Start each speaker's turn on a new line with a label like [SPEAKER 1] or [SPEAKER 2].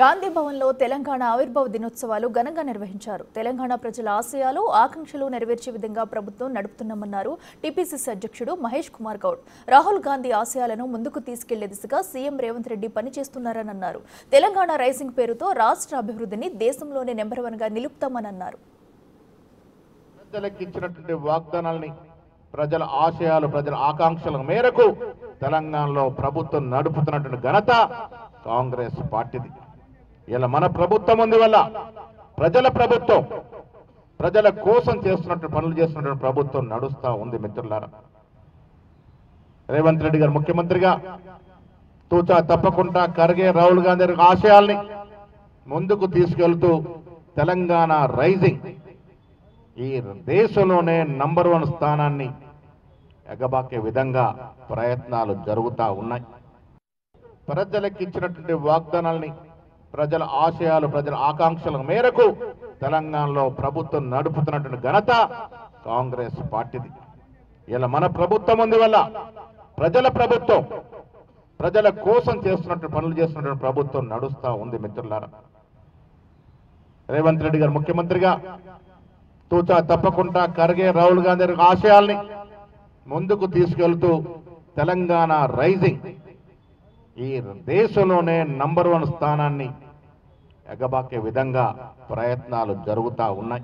[SPEAKER 1] గాంధీ భవన్లో తెలంగాణ ఆవిర్భావ దినోత్సవాలు ఘనంగా నిర్వహించారు. తెలంగాణ ప్రజల ఆశయాలు, ఆకాంక్షలు నెరవేర్చే విధంగా ప్రభుత్వం నడుపుతున్నామన్నారు టీపీసీసీ అధ్యక్షుడు మహేష్ కుమార్ గౌడ్. రాహుల్ గాంధీ ఆశయాలను ముందుకు తీసుకెళ్లే దిశగా సీఎం రేవంత్ రెడ్డి పనిచేస్తున్నారని అన్నారు. తెలంగాణ రైజింగ్ పేరుతో రాష్ట్ర అభివృద్ధిని దేశంలోనే నెంబర్ 1 గా నిలుపుతామని అన్నారు.
[SPEAKER 2] ప్రజల ఆశయాలు, ప్రజల ఆకాంక్షల మేరకు తెలంగాణలో ప్రభుత్వం నడుపుతున్నటువంటి ఘనత కాంగ్రెస్ పార్టీది. ఇలా మన ప్రభుత్వం ఉంది వల్ల ప్రజల ప్రభుత్వం, ప్రజల కోసం చేస్తున్నటువంటి పనులు చేస్తున్నటువంటి ప్రభుత్వం నడుస్తూ ఉంది. మిత్రులారా, రేవంత్ రెడ్డి గారు ముఖ్యమంత్రిగా తూచా తప్పకుండా ఖర్గే, రాహుల్ గాంధీ ఆశయాల్ని ముందుకు తీసుకెళ్తూ తెలంగాణ రైజింగ్ ఈ దేశంలోనే నంబర్ 1 స్థానాన్ని ఎగబాకే విధంగా ప్రయత్నాలు జరుగుతూ ఉన్నాయి. ప్రజలకు ఇచ్చినటువంటి వాగ్దానాల్ని, ప్రజల ఆశయాలు, ప్రజల ఆకాంక్షల మేరకు తెలంగాణలో ప్రభుత్వం నడుపుతున్నటువంటి ఘనత కాంగ్రెస్ పార్టీది. ఇలా మన ప్రభుత్వం ఉంది వల్ల ప్రజల ప్రభుత్వం, ప్రజల కోసం చేస్తున్నటువంటి పనులు చేస్తున్నటువంటి ప్రభుత్వం నడుస్తూ ఉంది. మిత్రులారా, రేవంత్ రెడ్డి గారు ముఖ్యమంత్రిగా తూచా తప్పకుండా ఖర్గే, రాహుల్ గాంధీ ఆశయాల్ని ముందుకు తీసుకెళ్తూ తెలంగాణ రైజింగ్ ఈ దేశంలోనే నంబర్ 1 స్థానాన్ని ఎగబాకే విధంగా ప్రయత్నాలు జరుగుతూ ఉన్నాయి.